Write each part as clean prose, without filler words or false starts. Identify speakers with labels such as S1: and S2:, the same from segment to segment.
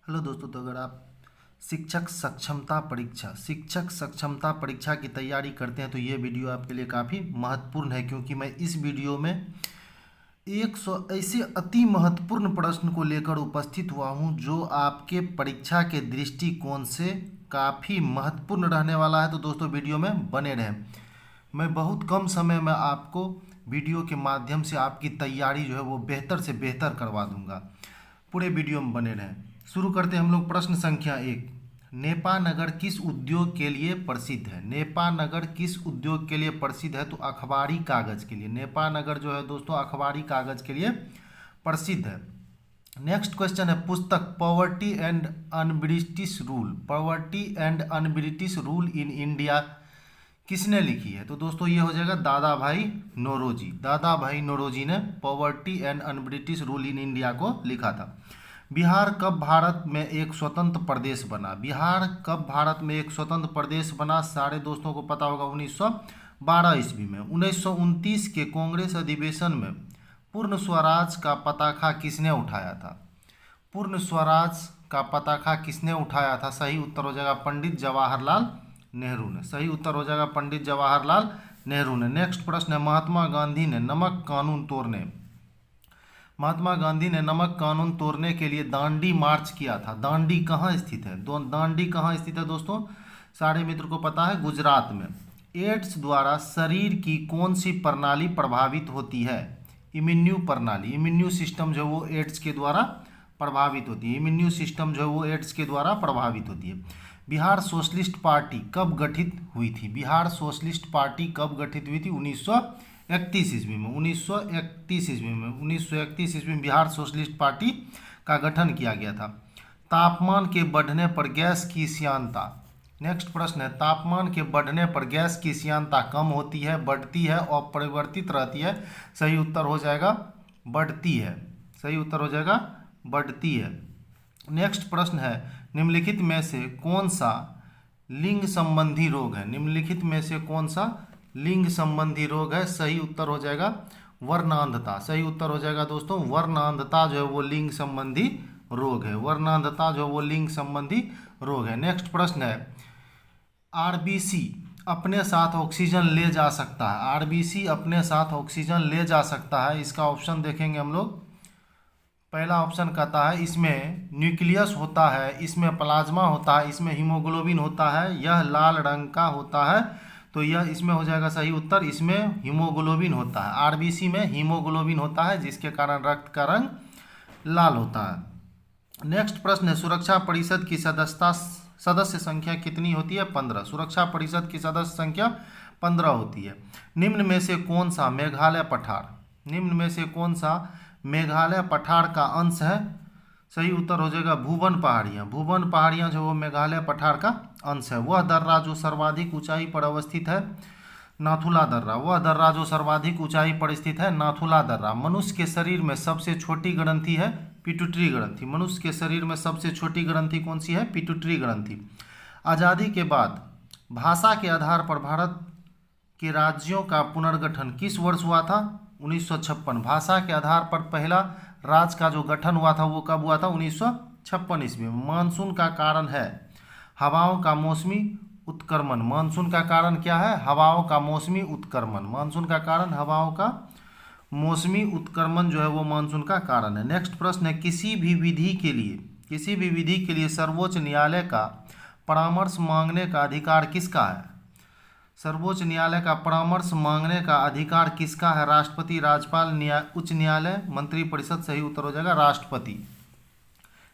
S1: Hello दोस्तों, तो अगर आप शिक्षक सक्षमता परीक्षा की तैयारी करते हैं तो ये वीडियो आपके लिए काफ़ी महत्वपूर्ण है, क्योंकि मैं इस वीडियो में 100 ऐसे अति महत्वपूर्ण प्रश्न को लेकर उपस्थित हुआ हूं जो आपके परीक्षा के दृष्टिकोण से काफ़ी महत्वपूर्ण रहने वाला है। तो दोस्तों, वीडियो में बने रहें। मैं बहुत कम समय में आपको वीडियो के माध्यम से आपकी तैयारी जो है वो बेहतर से बेहतर करवा दूंगा। पूरे वीडियो में बने रहें। शुरू करते हैं हम लोग। प्रश्न संख्या 1, नेपा नगर किस उद्योग के लिए प्रसिद्ध है? नेपा नगर किस उद्योग के लिए प्रसिद्ध है? तो अखबारी कागज के लिए। नेपा नगर जो है दोस्तों अखबारी कागज के लिए प्रसिद्ध है। नेक्स्ट क्वेश्चन है पुस्तक poverty and un-British rule, poverty and un-British rule in India किसने लिखी है? तो दोस्तों ये हो जाएगा दादा भाई नौरोजी। दादा भाई नौरोजी ने poverty and un-British rule in India को लिखा था। बिहार कब भारत में एक स्वतंत्र प्रदेश बना? बिहार कब भारत में एक स्वतंत्र प्रदेश बना? सारे दोस्तों को पता होगा 1912 ईस्वी में। 1929 के कांग्रेस अधिवेशन में पूर्ण स्वराज का पताका किसने उठाया था? पूर्ण स्वराज का पताका किसने उठाया था? सही उत्तर हो जाएगा पंडित जवाहरलाल नेहरू ने। सही उत्तर हो जाएगा पंडित जवाहरलाल नेहरू ने। नेक्स्ट प्रश्न है महात्मा गांधी ने नमक कानून तोड़ने के लिए दांडी मार्च किया था। दांडी कहाँ स्थित है? दांडी कहाँ स्थित है दोस्तों? सारे मित्र को पता है, गुजरात में। एड्स द्वारा शरीर की कौन सी प्रणाली प्रभावित होती है? इम्यून्यू प्रणाली। इम्यून्यू सिस्टम जो वो एड्स के द्वारा प्रभावित होती है। इम्यून्यू सिस्टम जो वो एड्स के द्वारा प्रभावित होती है। बिहार सोशलिस्ट पार्टी कब गठित हुई थी? बिहार सोशलिस्ट पार्टी कब गठित हुई थी? 1931 ईस्वी में। 1931 ईस्वी में बिहार सोशलिस्ट पार्टी का गठन किया गया था। तापमान के बढ़ने पर गैस की श्यानता। नेक्स्ट प्रश्न है तापमान के बढ़ने पर गैस की श्यानता कम होती है, बढ़ती है और परिवर्तित रहती है? सही उत्तर हो जाएगा बढ़ती है। सही उत्तर हो जाएगा बढ़ती है। नेक्स्ट प्रश्न है निम्नलिखित में से कौन सा लिंग संबंधी रोग है? निम्नलिखित में से कौन सा लिंग संबंधी रोग है? सही उत्तर हो जाएगा वर्णांधता। सही उत्तर हो जाएगा दोस्तों वर्णांधता जो है वो लिंग संबंधी रोग है। वर्णांधता जो वो लिंग संबंधी रोग है। नेक्स्ट प्रश्न है आरबीसी अपने साथ ऑक्सीजन ले जा सकता है? आरबीसी अपने साथ ऑक्सीजन ले जा सकता है? इसका ऑप्शन देखेंगे हम लोग। पहला ऑप्शन कहता है इसमें न्यूक्लियस होता है, इसमें प्लाज्मा होता है, इसमें हीमोग्लोबिन होता है, यह लाल रंग का होता है। तो यह इसमें हो जाएगा सही उत्तर, इसमें हीमोग्लोबिन होता है। आरबीसी में हीमोग्लोबिन होता है जिसके कारण रक्त का रंग लाल होता है। नेक्स्ट प्रश्न है सुरक्षा परिषद की सदस्य संख्या कितनी होती है? 15। सुरक्षा परिषद की सदस्य संख्या 15 होती है। निम्न में से कौन सा मेघालय पठार का अंश है? सही उत्तर हो जाएगा भूवन पहाड़ियाँ। भूवन पहाड़ियाँ जो वो मेघालय पठार का अंश है। वह दर्रा जो सर्वाधिक ऊंचाई पर अवस्थित है नाथुला दर्रा। वह दर्रा जो सर्वाधिक ऊंचाई पर स्थित है नाथुला दर्रा। मनुष्य के शरीर में सबसे छोटी ग्रंथि है पिट्यूटरी ग्रंथि। मनुष्य के शरीर में सबसे छोटी ग्रंथि कौन सी है? पिट्यूटरी ग्रंथि। आज़ादी के बाद भाषा के आधार पर भारत के राज्यों का पुनर्गठन किस वर्ष हुआ था? 1956। भाषा के आधार पर पहला राज्य का जो गठन हुआ था वो कब हुआ था? 1956 ईस्वी में। मानसून का कारण है हवाओं का मौसमी उत्क्रमण। मानसून का कारण क्या है? हवाओं का मौसमी उत्क्रमण। मानसून का कारण हवाओं का मौसमी उत्क्रमण जो है वो मानसून का कारण है। नेक्स्ट प्रश्न है किसी भी विधि के लिए सर्वोच्च न्यायालय का परामर्श मांगने का अधिकार किसका है? सर्वोच्च न्यायालय का परामर्श मांगने का अधिकार किसका है? राष्ट्रपति, राज्यपाल, उच्च न्यायालय, मंत्रिपरिषद? सही उत्तर हो जाएगा राष्ट्रपति।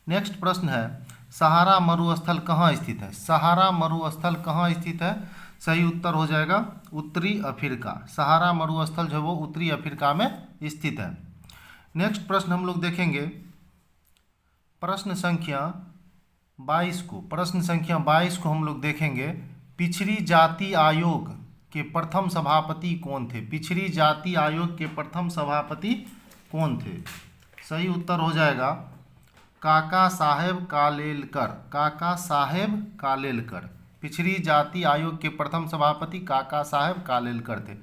S1: नेक्स्ट प्रश्न है सहारा मरुस्थल कहाँ स्थित है? सहारा मरुस्थल कहाँ स्थित है? सही उत्तर हो जाएगा उत्तरी अफ्रीका। सहारा मरुस्थल जो वो उत्तरी अफ्रीका में स्थित है। नेक्स्ट प्रश्न हम लोग देखेंगे प्रश्न संख्या 22 को हम लोग देखेंगे। पिछड़ी जाति आयोग के प्रथम सभापति कौन थे? पिछड़ी जाति आयोग के प्रथम सभापति कौन थे? सही उत्तर हो जाएगा काका साहेब कालेलकर। काका साहेब कालेलकर। पिछड़ी जाति आयोग के प्रथम सभापति काका साहेब कालेलकर थे।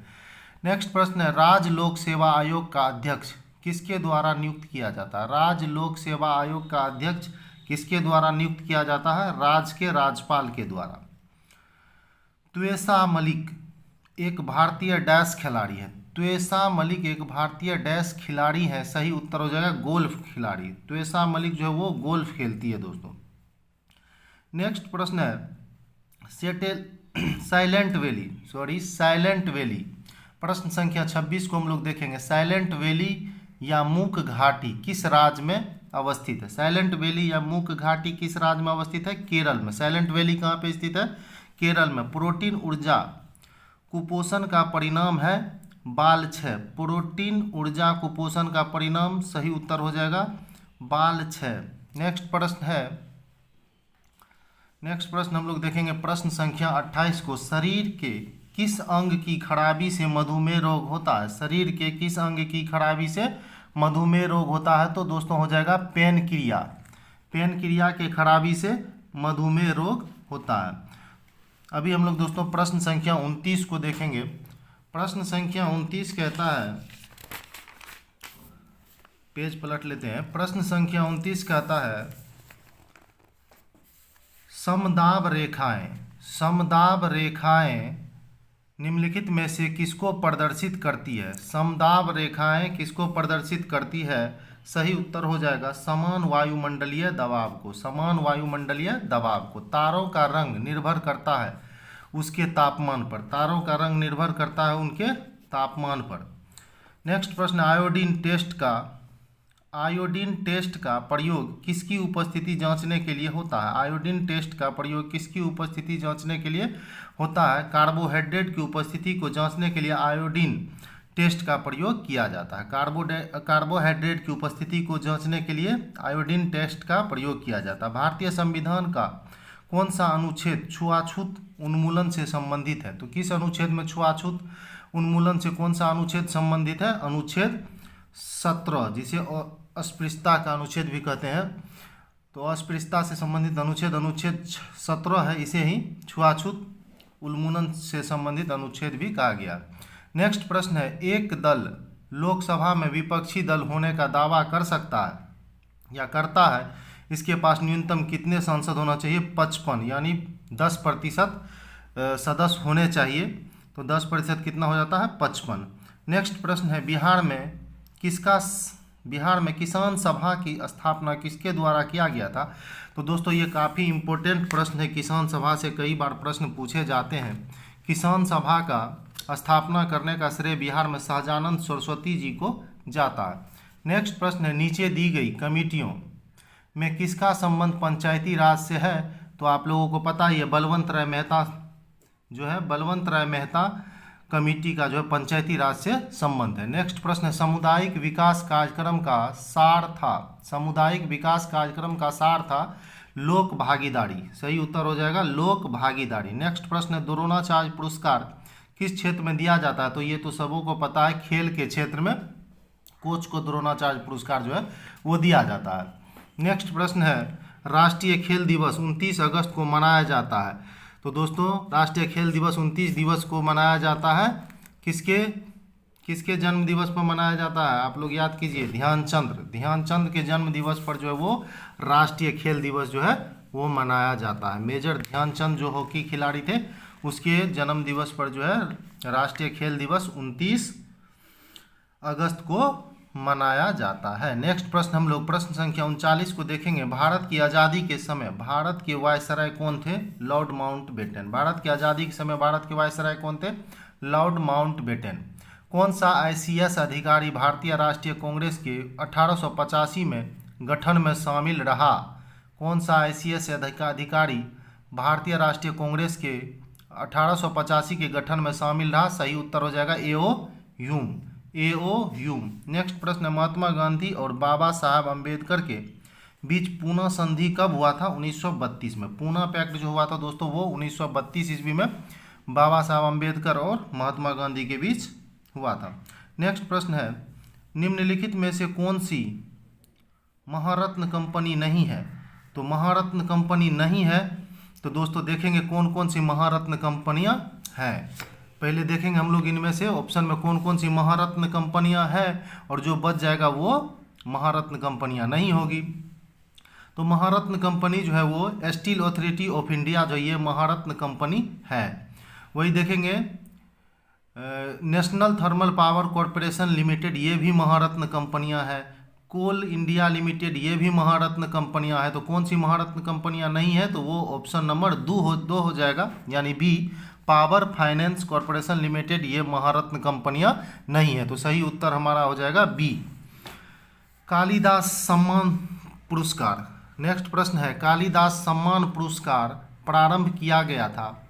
S1: नेक्स्ट प्रश्न है राज्य लोक सेवा आयोग का अध्यक्ष किसके द्वारा नियुक्त किया जाता है? राज्य लोक सेवा आयोग का अध्यक्ष किसके द्वारा नियुक्त किया जाता है? राज्य के राज्यपाल के द्वारा। त्वेषा मलिक एक भारतीय डैश खिलाड़ी है। त्वेषा मलिक एक भारतीय डैश खिलाड़ी है। सही उत्तर हो जाएगा गोल्फ खिलाड़ी। त्वेषा मलिक जो है वो गोल्फ खेलती है दोस्तों। नेक्स्ट प्रश्न है साइलेंट वैली। प्रश्न संख्या 26 को हम लोग देखेंगे। साइलेंट वैली या मूक घाटी किस राज्य में अवस्थित है? साइलेंट वैली या मूक घाटी किस राज्य में अवस्थित है? केरल में। साइलेंट वैली कहाँ पे स्थित है? केरल में। प्रोटीन ऊर्जा कुपोषण का परिणाम है बाल क्षय। प्रोटीन ऊर्जा कुपोषण का परिणाम सही उत्तर हो जाएगा बाल क्षय। नेक्स्ट प्रश्न हम लोग देखेंगे प्रश्न संख्या 28 को। शरीर के किस अंग की खराबी से मधुमेह रोग होता है? शरीर के किस अंग की खराबी से मधुमेह रोग होता है? तो दोस्तों हो जाएगा पेनक्रिया। पेनक्रिया के खराबी से मधुमेह रोग होता है। अभी हम लोग दोस्तों प्रश्न संख्या 29 को देखेंगे। प्रश्न संख्या 29 कहता है, पेज पलट लेते हैं। प्रश्न संख्या 29 कहता है समदाब रेखाएं निम्नलिखित में से किसको प्रदर्शित करती है? समदाब रेखाएं किसको प्रदर्शित करती है? सही उत्तर हो जाएगा समान वायुमंडलीय दबाव को। समान वायुमंडलीय दबाव को। तारों का रंग निर्भर करता है उसके तापमान पर। तारों का रंग निर्भर करता है उनके तापमान पर। नेक्स्ट प्रश्न आयोडीन टेस्ट का प्रयोग किसकी उपस्थिति जांचने के लिए होता है? आयोडीन टेस्ट का प्रयोग किसकी उपस्थिति जांचने के लिए होता है? कार्बोहाइड्रेट की उपस्थिति को जांचने के लिए आयोडीन टेस्ट का प्रयोग किया जाता है। कार्बोहाइड्रेट की उपस्थिति को जांचने के लिए आयोडीन टेस्ट का प्रयोग किया जाता है। भारतीय संविधान का कौन सा अनुच्छेद छुआछूत उन्मूलन से संबंधित है? तो किस अनुच्छेद में छुआछूत उन्मूलन से कौन सा अनुच्छेद संबंधित है? अनुच्छेद 17, जिसे अस्पृश्यता का अनुच्छेद भी कहते हैं। तो अस्पृश्यता से संबंधित अनुच्छेद 17 है। इसे ही छुआछूत उन्मूलन से संबंधित अनुच्छेद भी कहा गया। नेक्स्ट प्रश्न है एक दल लोकसभा में विपक्षी दल होने का दावा कर सकता है या करता है, इसके पास न्यूनतम कितने सांसद होना चाहिए? 55, यानी 10% सदस्य होने चाहिए। तो 10% कितना हो जाता है? 55। नेक्स्ट प्रश्न है बिहार में किसान सभा की स्थापना किसके द्वारा किया गया था? तो दोस्तों ये काफ़ी इम्पोर्टेंट प्रश्न है। किसान सभा से कई बार प्रश्न पूछे जाते हैं। किसान सभा का स्थापना करने का श्रेय बिहार में सहजानंद सरस्वती जी को जाता है। नेक्स्ट प्रश्न है नीचे दी गई कमेटियों में किसका संबंध पंचायती राज से है? तो आप लोगों को पता ही है बलवंत राय मेहता कमेटी का जो है पंचायती राज से संबंध है। नेक्स्ट प्रश्न है सामुदायिक विकास कार्यक्रम का सार था लोक भागीदारी। सही उत्तर हो जाएगा लोक भागीदारी। नेक्स्ट प्रश्न है द्रोणाचार्य पुरस्कार किस क्षेत्र में दिया जाता है? तो ये तो सबों को पता है, खेल के क्षेत्र में कोच को द्रोणाचार्य पुरस्कार जो है वो दिया जाता है। नेक्स्ट प्रश्न है राष्ट्रीय खेल दिवस 29 अगस्त को मनाया जाता है। तो दोस्तों राष्ट्रीय खेल दिवस 29 दिवस को मनाया जाता है किसके जन्म दिवस पर मनाया जाता है? आप लोग याद कीजिए ध्यानचंद के जन्म दिवस पर जो है वो राष्ट्रीय खेल दिवस जो है वो मनाया जाता है। मेजर ध्यानचंद जो हॉकी खिलाड़ी थे उसके जन्म दिवस पर जो है राष्ट्रीय खेल दिवस 29 अगस्त को मनाया जाता है। नेक्स्ट प्रश्न हम लोग प्रश्न संख्या 39 को देखेंगे। भारत की आज़ादी के समय भारत के वायसराय कौन थे? Lord Mountbatten. भारत की आज़ादी के समय भारत के वायसराय कौन थे? Lord Mountbatten. कौन सा ICS अधिकारी भारतीय राष्ट्रीय कांग्रेस के 1885 में गठन में शामिल रहा? कौन सा ICS अधिकारी भारतीय राष्ट्रीय कांग्रेस के 1885 के गठन में शामिल रहा? सही उत्तर हो जाएगा A.O. ह्यूम। नेक्स्ट प्रश्न है महात्मा गांधी और बाबा साहब अम्बेडकर के बीच पूना संधि कब हुआ था? 1932 में। पूना पैक्ट जो हुआ था दोस्तों वो 1932 ईस्वी में बाबा साहब अम्बेडकर और महात्मा गांधी के बीच हुआ था। नेक्स्ट प्रश्न है निम्नलिखित में से कौन सी महारत्न कंपनी नहीं है? तो महारत्न कंपनी नहीं है तो दोस्तों देखेंगे कौन कौन सी महारत्न कंपनियां हैं। पहले देखेंगे हम लोग इनमें से ऑप्शन में कौन कौन सी महारत्न कंपनियां हैं और जो बच जाएगा वो महारत्न कंपनियां नहीं होगी। तो महारत्न कंपनी जो है वो स्टील अथॉरिटी ऑफ इंडिया जो ये महारत्न कंपनी है। वही देखेंगे national thermal power corporation limited, ये भी महारत्न कंपनियां हैं। कोल इंडिया लिमिटेड, ये भी महारत्न कंपनियां हैं। तो कौन सी महारत्न कंपनियां नहीं है, तो वो ऑप्शन नंबर दो हो जाएगा, यानी B, power finance corporation limited, ये महारत्न कंपनियां नहीं है। तो सही उत्तर हमारा हो जाएगा बी। कालिदास सम्मान पुरस्कार, नेक्स्ट प्रश्न है, कालिदास सम्मान पुरस्कार प्रारंभ किया गया था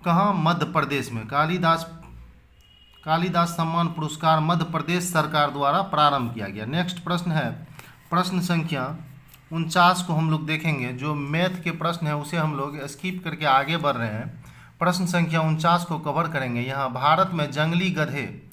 S1: कहाँ? मध्य प्रदेश में। कालिदास सम्मान पुरस्कार मध्य प्रदेश सरकार द्वारा प्रारंभ किया गया। नेक्स्ट प्रश्न है प्रश्न संख्या 49 को हम लोग देखेंगे। जो मैथ के प्रश्न है उसे हम लोग स्किप करके आगे बढ़ रहे हैं। प्रश्न संख्या 49 को कवर करेंगे। यहाँ भारत में जंगली गधे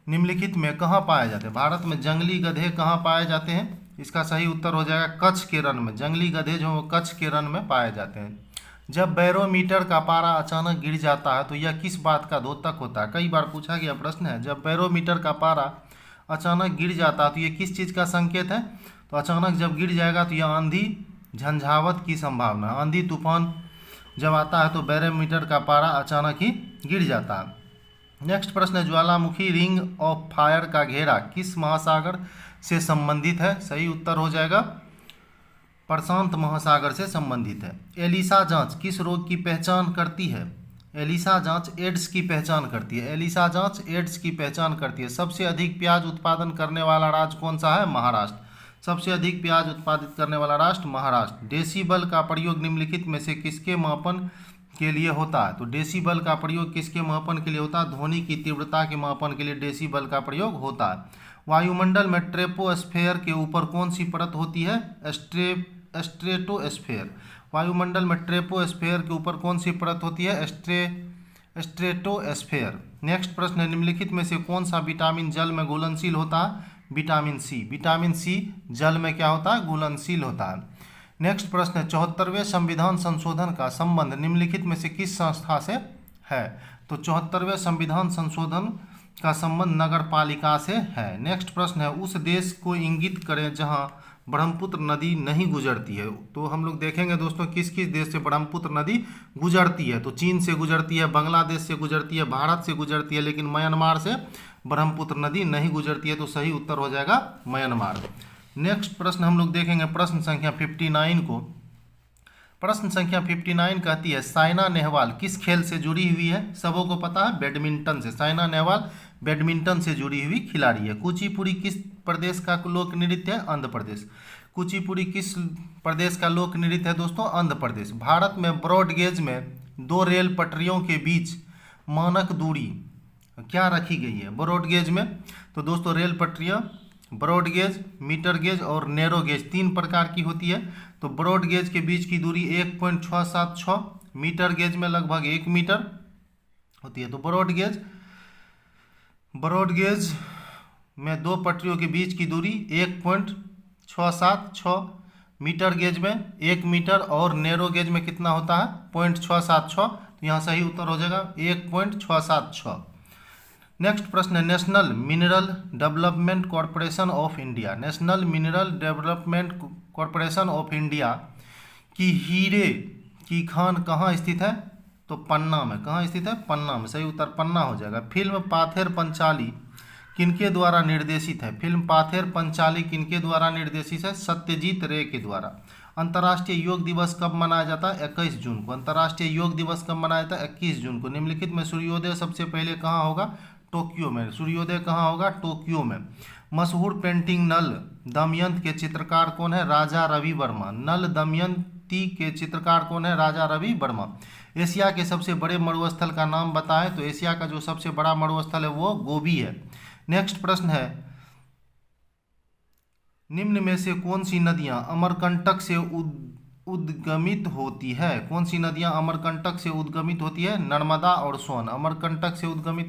S1: निम्नलिखित में कहाँ पाए जाते हैं? भारत में जंगली गधे कहाँ पाए जाते हैं? इसका सही उत्तर हो जाएगा कच्छ के रण में। जंगली गधे जो कच्छ के रण में पाए जाते हैं। जब बैरोमीटर का पारा अचानक गिर जाता है तो यह किस बात का द्योतक होता है? कई बार पूछा गया प्रश्न है। जब बैरोमीटर का पारा अचानक गिर जाता है तो ये किस चीज़ का संकेत है? तो अचानक जब गिर जाएगा तो यह आंधी झंझावत की संभावना, आंधी तूफान जब आता है तो बैरोमीटर का पारा अचानक ही गिर जाता है। नेक्स्ट प्रश्न है, ज्वालामुखी रिंग ऑफ फायर का घेरा किस महासागर से संबंधित है? सही उत्तर हो जाएगा प्रशांत महासागर से संबंधित है। एलिसा जांच किस रोग की पहचान करती है? एलिसा जांच एड्स की पहचान करती है। एलिसा जांच एड्स की पहचान करती है। सबसे अधिक प्याज उत्पादन करने वाला राज्य कौन सा है? महाराष्ट्र। सबसे अधिक प्याज उत्पादित करने वाला राष्ट्र महाराष्ट्र। डेसिबल का प्रयोग निम्नलिखित में से किसके मापन के लिए होता है? तो डेसिबल का प्रयोग किसके मापन के लिए होता है? ध्वनि की तीव्रता के मापन के लिए डेसिबल का प्रयोग होता है। वायुमंडल में ट्रोपोस्फेयर के ऊपर कौन सी परत होती है? स्ट्रेटोस्फेयर। वायुमंडल में ट्रोपोस्फेयर के ऊपर कौन सी परत होती है? स्ट्रेटोस्फेयर। नेक्स्ट प्रश्न है, निम्नलिखित में से कौन सा विटामिन जल में घुलनशील होता है? Vitamin C. विटामिन सी जल में क्या होता है? घुलनशील होता है। नेक्स्ट प्रश्न है, 74वें संविधान संशोधन का संबंध निम्नलिखित में से किस संस्था से है? तो 74वें संविधान संशोधन का संबंध नगर पालिका से है। नेक्स्ट प्रश्न है, उस देश को इंगित करें जहां ब्रह्मपुत्र नदी नहीं गुजरती है। तो हम लोग देखेंगे दोस्तों किस किस देश से ब्रह्मपुत्र नदी गुजरती है। तो चीन से गुजरती है, बांग्लादेश से गुजरती है, भारत से गुजरती है, लेकिन म्यांमार से ब्रह्मपुत्र नदी नहीं गुजरती है। तो सही उत्तर हो जाएगा म्यांमार। नेक्स्ट प्रश्न हम लोग देखेंगे प्रश्न संख्या 59 को। प्रश्न संख्या 59 कहती है, साइना नेहवाल किस खेल से जुड़ी हुई है? सबों को पता है बैडमिंटन से। साइना नेहवाल बैडमिंटन से जुड़ी हुई खिलाड़ी है। कुचिपुड़ी किस प्रदेश का लोक नृत्य है? आंध्र प्रदेश। कुचिपुड़ी किस प्रदेश का लोक नृत्य है दोस्तों? आंध्र प्रदेश। भारत में ब्रॉड गेज में दो रेल पटरियों के बीच मानक दूरी क्या रखी गई है? ब्रॉड गेज में तो दोस्तों रेल पटरियां ब्रॉड गेज, मीटर गेज और नैरो गेज 3 प्रकार की होती है। तो ब्रॉड गेज के बीच की दूरी 1.676, मीटर गेज में लगभग 1 मीटर होती है। तो ब्रॉड गेज में दो पटरियों के बीच की दूरी 1.676, मीटर गेज में 1 मीटर और नैरो गेज में कितना होता है? 0.676। तो यहाँ सही उत्तर हो जाएगा 1.676। नेक्स्ट प्रश्न है, national mineral development corporation of India. National mineral development corporation of India की हीरे की खान कहाँ स्थित है? तो पन्ना में। कहाँ स्थित है? पन्ना में। सही उत्तर पन्ना हो जाएगा। फिल्म पाथेर पंचाली किनके द्वारा निर्देशित है? फिल्म पाथेर पंचाली किनके द्वारा निर्देशित है? सत्यजीत रे के द्वारा। अंतर्राष्ट्रीय योग दिवस कब मनाया जाता है? 21 जून को। अंतर्राष्ट्रीय योग दिवस कब मनाया जाता है? 21 जून को। निम्नलिखित में सूर्योदय सबसे पहले कहाँ होगा? टोक्यो में। सूर्योदय कहाँ होगा? टोक्यो में। मशहूर पेंटिंग नल दमयंत के चित्रकार कौन है? राजा रवि वर्मा। नल दमयंती के चित्रकार कौन है? राजा रवि वर्मा। एशिया के सबसे बड़े मरुस्थल का नाम बताएं। तो एशिया का जो सबसे बड़ा मरुस्थल है वो गोबी है। नेक्स्ट प्रश्न है, निम्न में से कौन सी नदियां अमरकंटक से उद्गमित होती है? कौन सी नदियां अमरकंटक से उद्गमित होती है? नर्मदा और सोन। अमरकंटक से उद्गमित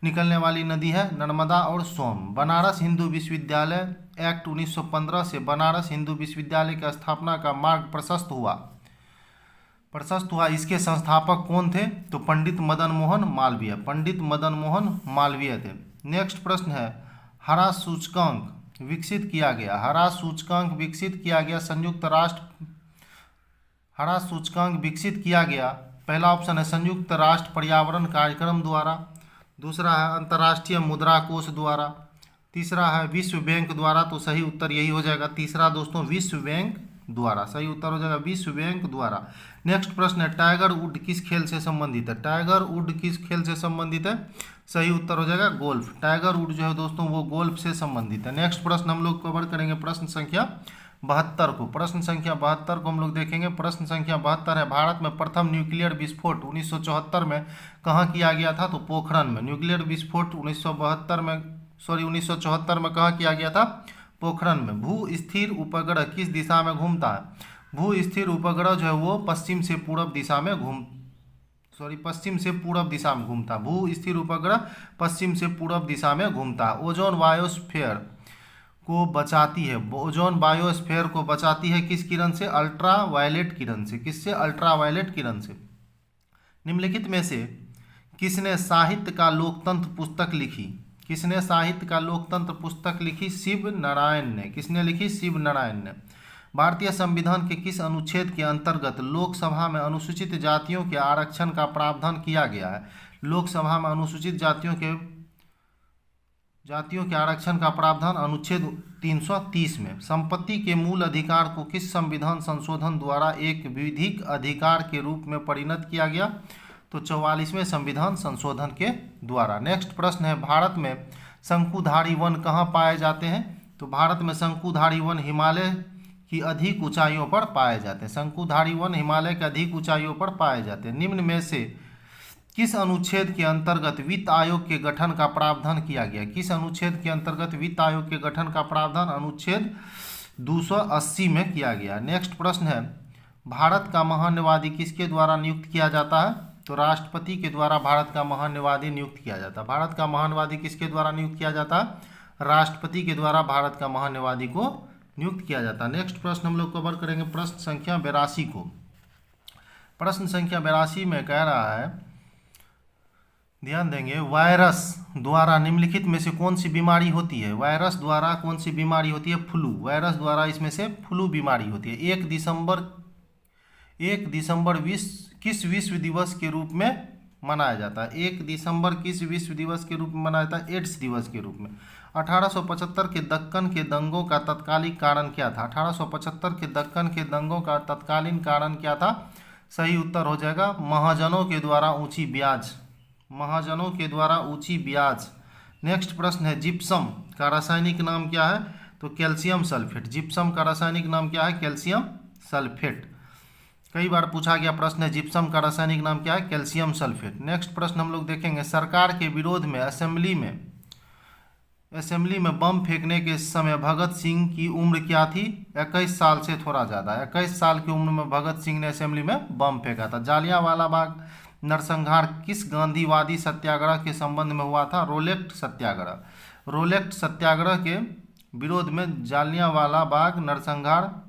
S1: निकलने वाली नदी है नर्मदा और सोन। बनारस हिंदू विश्वविद्यालय एक्ट 1915 से बनारस हिंदू विश्वविद्यालय की स्थापना का मार्ग प्रशस्त हुआ। इसके संस्थापक कौन थे? तो पंडित मदन मोहन मालवीय। पंडित मदन मोहन मालवीय थे। नेक्स्ट प्रश्न है, हरा सूचकांक विकसित किया गया? हरा सूचकांक विकसित किया गया संयुक्त राष्ट्र, हरा सूचकांक विकसित किया गया, पहला ऑप्शन है संयुक्त राष्ट्र पर्यावरण कार्यक्रम द्वारा, दूसरा है अंतर्राष्ट्रीय मुद्रा कोष द्वारा, तीसरा है विश्व बैंक द्वारा। तो सही उत्तर यही हो जाएगा तीसरा दोस्तों, विश्व बैंक द्वारा। सही उत्तर हो जाएगा विश्व बैंक द्वारा। नेक्स्ट प्रश्न है टाइगर वुड किस खेल से संबंधित है? टाइगर वुड किस खेल से संबंधित है? सही उत्तर हो जाएगा गोल्फ। टाइगर वुड जो है दोस्तों वो गोल्फ से संबंधित है। नेक्स्ट प्रश्न हम लोग कवर करेंगे प्रश्न संख्या 72 को। प्रश्न संख्या 72 को हम लोग देखेंगे। प्रश्न संख्या 72 है भारत में प्रथम न्यूक्लियर विस्फोट 1974 में कहाँ किया गया था? तो पोखरण में। न्यूक्लियर विस्फोट 1974 में कहाँ किया गया था? पोखरण में। भू स्थिर उपग्रह किस दिशा में घूमता है? भू स्थिर उपग्रह जो है वो पश्चिम से पूर्व दिशा में पश्चिम से पूर्व दिशा में घूमता है। भू स्थिर उपग्रह पश्चिम से पूर्व दिशा में घूमता है। ओजोन बायोस्फीयर को बचाती है, ओजोन बायोस्फीयर को बचाती है किस किरण से? अल्ट्रा वायलेट किरण से। किससे? अल्ट्रा वायलेट किरण से। निम्नलिखित में से किसने साहित्य का लोकतंत्र पुस्तक लिखी? किसने साहित्य का लोकतंत्र पुस्तक लिखी? शिव नारायण ने। किसने लिखी? शिव नारायण ने। भारतीय संविधान के किस अनुच्छेद के अंतर्गत लोकसभा में अनुसूचित जातियों के आरक्षण का प्रावधान किया गया है? लोकसभा में अनुसूचित जातियों के आरक्षण का प्रावधान अनुच्छेद 330 में। संपत्ति के मूल अधिकार को किस संविधान संशोधन द्वारा एक विधिक अधिकार के रूप में परिणत किया गया? तो 44वें संविधान संशोधन के द्वारा। नेक्स्ट प्रश्न है भारत में शंकुधारी वन कहाँ पाए जाते हैं? तो भारत में शंकुधारी वन हिमालय की अधिक ऊंचाइयों पर पाए जाते हैं। शंकुधारी वन हिमालय के अधिक ऊंचाइयों पर पाए जाते हैं। निम्न में से किस अनुच्छेद के अंतर्गत वित्त आयोग के गठन का प्रावधान किया गया? किस अनुच्छेद के अंतर्गत वित्त आयोग के गठन का प्रावधान? अनुच्छेद 280 में किया गया। नेक्स्ट प्रश्न है भारत का महान्यवादी किसके द्वारा नियुक्त किया जाता है? तो राष्ट्रपति के द्वारा भारत का महान्यवादी नियुक्त किया जाता है। भारत का महान्यवादी किसके द्वारा नियुक्त किया जाता है? राष्ट्रपति के द्वारा भारत का महान्यवादी को नियुक्त किया जाता है। नेक्स्ट प्रश्न हम लोग कवर करेंगे प्रश्न संख्या 82 को। प्रश्न संख्या 82 में कह रहा है, ध्यान देंगे, वायरस द्वारा निम्नलिखित में से कौन सी बीमारी होती है? वायरस द्वारा कौन सी बीमारी होती है? फ्लू। वायरस द्वारा इसमें से फ्लू बीमारी होती है। 1 दिसंबर किस विश्व दिवस के रूप में मनाया जाता है? 1 दिसंबर किस विश्व दिवस के रूप में मनाया जाता है? एड्स दिवस के रूप में। 1875 के दक्कन के दंगों का तत्कालीन कारण क्या था? 1875 के दक्कन के दंगों का तत्कालीन कारण क्या था? सही उत्तर हो जाएगा महाजनों के द्वारा ऊंची ब्याज। महाजनों के द्वारा ऊंची ब्याज। नेक्स्ट प्रश्न है जिप्सम का रासायनिक नाम क्या है? तो कैल्शियम सल्फेट। जिप्सम का रासायनिक नाम क्या है? Calcium sulphate. कई बार पूछा गया प्रश्न है जिप्सम का रासायनिक नाम क्या है? Calcium sulphate. नेक्स्ट प्रश्न हम लोग देखेंगे सरकार के विरोध में असेंबली में बम फेंकने के समय भगत सिंह की उम्र क्या थी? 21 साल से थोड़ा ज़्यादा। 21 साल की उम्र में भगत सिंह ने असेंबली में बम फेंका था। जालियांवाला बाग नरसंहार किस गांधीवादी सत्याग्रह के संबंध में हुआ था? रोलेट सत्याग्रह। रोलेट सत्याग्रह के विरोध में जालियांवाला बाग नरसंहार,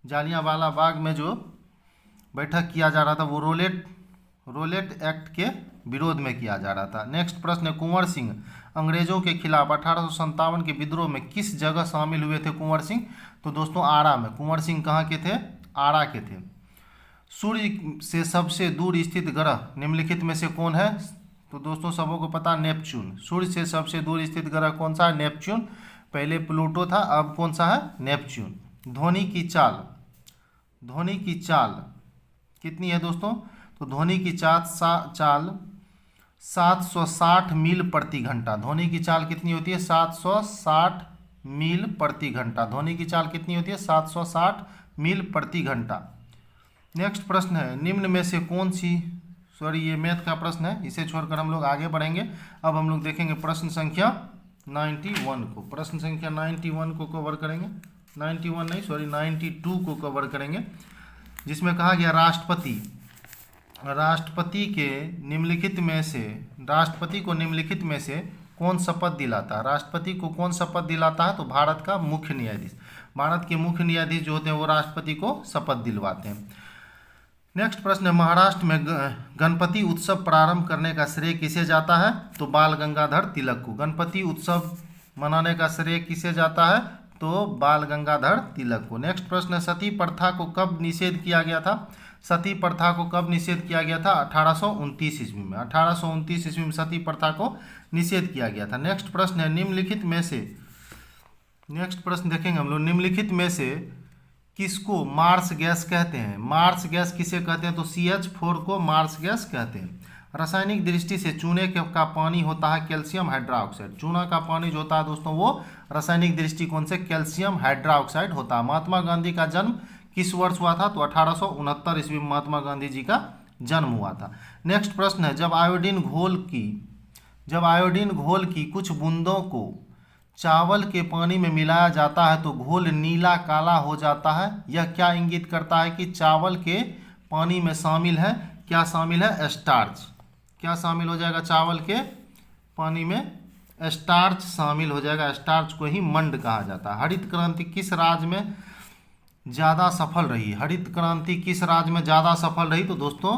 S1: जालियांवाला बाग में जो बैठक किया जा रहा था वो रोलेट एक्ट के विरोध में किया जा रहा था। नेक्स्ट प्रश्न है कुंवर सिंह अंग्रेजों के खिलाफ 1857 के विद्रोह में किस जगह शामिल हुए थे कुंवर सिंह? तो दोस्तों आरा में। कुंवर सिंह कहाँ के थे? आरा के थे। सूर्य से सबसे दूर स्थित ग्रह निम्नलिखित में से कौन है? तो दोस्तों सबों को पता नेपच्यून। सूर्य से सबसे दूर स्थित ग्रह कौन सा है? नेपच्यून। पहले प्लूटो था, अब कौन सा है? नेपच्यून। ध्वनि की चाल कितनी है दोस्तों? तो ध्वनि की चाल 760 मील प्रति घंटा। ध्वनि की चाल कितनी होती है? 760 मील प्रति घंटा। ध्वनि की चाल कितनी होती है? 760 मील प्रति घंटा। नेक्स्ट प्रश्न है निम्न में से कौन सी, ये मैथ का प्रश्न है, इसे छोड़कर हम लोग आगे बढ़ेंगे। अब हम लोग देखेंगे प्रश्न संख्या 91 को। प्रश्न संख्या 91 को कवर करेंगे। 92 को कवर करेंगे, जिसमें कहा गया राष्ट्रपति को निम्नलिखित में से कौन शपथ दिलाता है? राष्ट्रपति को कौन शपथ दिलाता है? तो भारत का मुख्य न्यायाधीश। भारत के मुख्य न्यायाधीश जो होते हैं वो राष्ट्रपति को शपथ दिलवाते हैं। नेक्स्ट प्रश्न है, महाराष्ट्र में गणपति उत्सव प्रारंभ करने का श्रेय किसे जाता है? तो बाल गंगाधर तिलक को। गणपति उत्सव मनाने का श्रेय किसे जाता है? तो बाल गंगाधर तिलक को। नेक्स्ट प्रश्न है, सती प्रथा को कब निषेध किया गया था? सती प्रथा को कब निषेध किया गया था? 1829 ईस्वी में। 1829 ईस्वी में सती प्रथा को निषेध किया गया था। नेक्स्ट प्रश्न है, निम्नलिखित में से, नेक्स्ट प्रश्न देखेंगे हम लोग, निम्नलिखित में से किसको मार्स गैस कहते हैं? मार्स गैस किसे कहते हैं? तो CH4 को मार्स गैस कहते हैं। रासायनिक दृष्टि से चूने का पानी होता है कैल्शियम हाइड्रोक्साइड। चूना का पानी जो होता है दोस्तों वो रासायनिक दृष्टिकोण से कैल्शियम हाइड्रोक्साइड होता है। महात्मा गांधी का जन्म किस वर्ष हुआ था? तो 1869 ईस्वी में महात्मा गांधी जी का जन्म हुआ था। नेक्स्ट प्रश्न है, जब आयोडीन घोल की कुछ बूंदों को चावल के पानी में मिलाया जाता है तो घोल नीला काला हो जाता है। यह क्या इंगित करता है कि चावल के पानी में शामिल है? क्या शामिल है? स्टार्च। क्या शामिल हो जाएगा? चावल के पानी में स्टार्च शामिल हो जाएगा। स्टार्च को ही मंड कहा जाता है। हरित क्रांति किस राज्य में ज़्यादा सफल रही? हरित क्रांति किस राज्य में ज़्यादा सफल रही? तो दोस्तों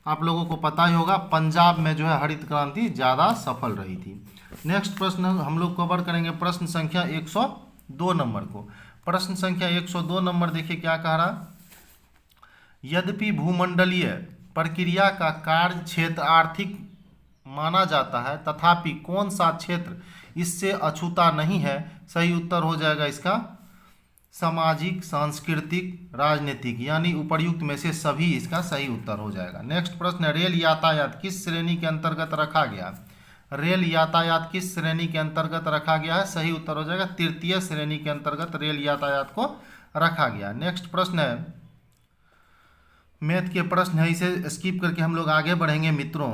S1: आप लोगों को पता ही होगा, पंजाब में जो है हरित क्रांति ज़्यादा सफल रही थी। नेक्स्ट प्रश्न हम लोग कवर करेंगे प्रश्न संख्या 102 नंबर को। प्रश्न संख्या 102 नंबर देखिए क्या कह रहा। यद्यपि भूमंडलीय प्रक्रिया का कार्य क्षेत्र आर्थिक माना जाता है, तथापि कौन सा क्षेत्र इससे अछूता नहीं है? सही उत्तर हो जाएगा इसका सामाजिक, सांस्कृतिक, राजनीतिक, यानी उपर्युक्त में से सभी इसका सही उत्तर हो जाएगा। नेक्स्ट प्रश्न है, रेल यातायात किस श्रेणी के अंतर्गत रखा गया? रेल यातायात किस श्रेणी के अंतर्गत रखा गया है? सही उत्तर हो जाएगा तृतीय श्रेणी के अंतर्गत रेल यातायात को रखा गया। नेक्स्ट प्रश्न है, मैथ के प्रश्न है, इसे स्किप करके हम लोग आगे बढ़ेंगे मित्रों।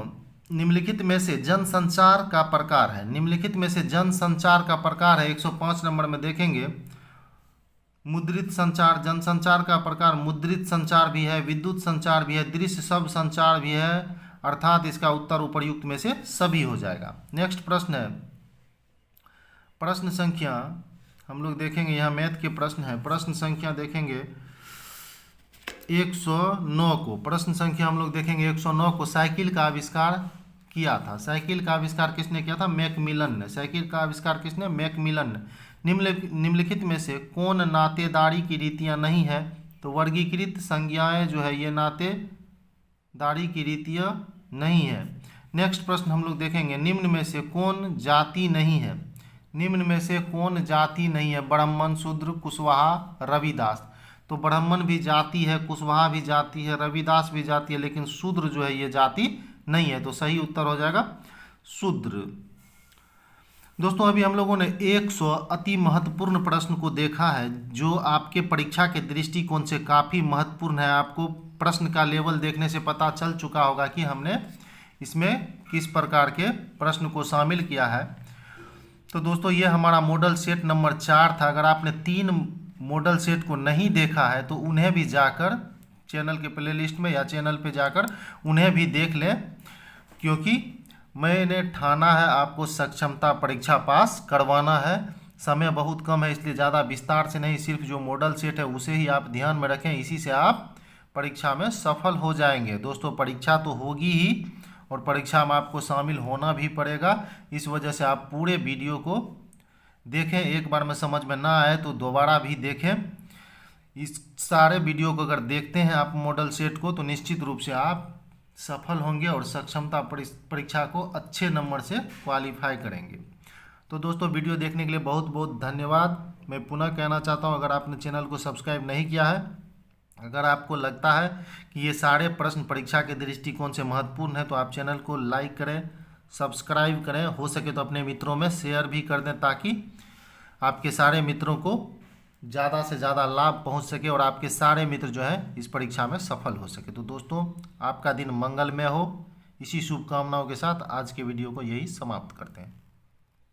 S1: निम्नलिखित में से जनसंचार का प्रकार है, निम्नलिखित में से जनसंचार का प्रकार है 105 नंबर में देखेंगे। मुद्रित संचार, जनसंचार का प्रकार मुद्रित संचार भी है, विद्युत संचार भी है, दृश्य शब्द संचार भी है, अर्थात इसका उत्तर उपर्युक्त में से सभी हो जाएगा। नेक्स्ट प्रश्न है, प्रश्न संख्या हम लोग देखेंगे, यहाँ मैथ के प्रश्न है। प्रश्न संख्या देखेंगे 109 को। प्रश्न संख्या हम लोग देखेंगे 109 को। साइकिल का आविष्कार किया था। साइकिल का आविष्कार किसने किया था? मैकमिलन ने। साइकिल का आविष्कार किसने? मैकमिलन ने। निम्नलिखित में से कौन नातेदारी की रीतियां नहीं है? तो वर्गीकृत संज्ञाएं जो है ये नातेदारी की रीतियां नहीं है। नेक्स्ट प्रश्न हम लोग देखेंगे, निम्न में से कौन जाति नहीं है? निम्न में से कौन जाति नहीं है? ब्राह्मण, शूद्र, कुशवाहा, रविदास। तो ब्राह्मण भी जाति है, कुशवाहा भी जाति है, रविदास भी जाति है, लेकिन शूद्र जो है ये जाति नहीं है। तो सही उत्तर हो जाएगा शूद्र। दोस्तों अभी हम लोगों ने 100 अति महत्वपूर्ण प्रश्न को देखा है जो आपके परीक्षा के दृष्टिकोण से काफ़ी महत्वपूर्ण है। आपको प्रश्न का लेवल देखने से पता चल चुका होगा कि हमने इसमें किस प्रकार के प्रश्न को शामिल किया है। तो दोस्तों ये हमारा मॉडल सेट नंबर 4 था। अगर आपने 3 मॉडल सेट को नहीं देखा है तो उन्हें भी जाकर चैनल के प्लेलिस्ट में या चैनल पे जाकर उन्हें भी देख लें, क्योंकि मैंने ठाना है आपको सक्षमता परीक्षा पास करवाना है। समय बहुत कम है इसलिए ज़्यादा विस्तार से नहीं, सिर्फ जो मॉडल सेट है उसे ही आप ध्यान में रखें, इसी से आप परीक्षा में सफल हो जाएंगे। दोस्तों परीक्षा तो होगी ही और परीक्षा में आपको शामिल होना भी पड़ेगा, इस वजह से आप पूरे वीडियो को देखें। एक बार में समझ में ना आए तो दोबारा भी देखें। इस सारे वीडियो को अगर देखते हैं आप मॉडल सेट को तो निश्चित रूप से आप सफल होंगे और सक्षमता परीक्षा को अच्छे नंबर से क्वालिफाई करेंगे। तो दोस्तों वीडियो देखने के लिए बहुत बहुत धन्यवाद। मैं पुनः कहना चाहता हूं, अगर आपने चैनल को सब्सक्राइब नहीं किया है, अगर आपको लगता है कि ये सारे प्रश्न परीक्षा के दृष्टिकोण से महत्वपूर्ण है तो आप चैनल को लाइक करें, सब्सक्राइब करें, हो सके तो अपने मित्रों में शेयर भी कर दें ताकि आपके सारे मित्रों को ज़्यादा से ज़्यादा लाभ पहुंच सके और आपके सारे मित्र जो है इस परीक्षा में सफल हो सके। तो दोस्तों आपका दिन मंगलमय हो, इसी शुभकामनाओं के साथ आज के वीडियो को यही समाप्त करते हैं।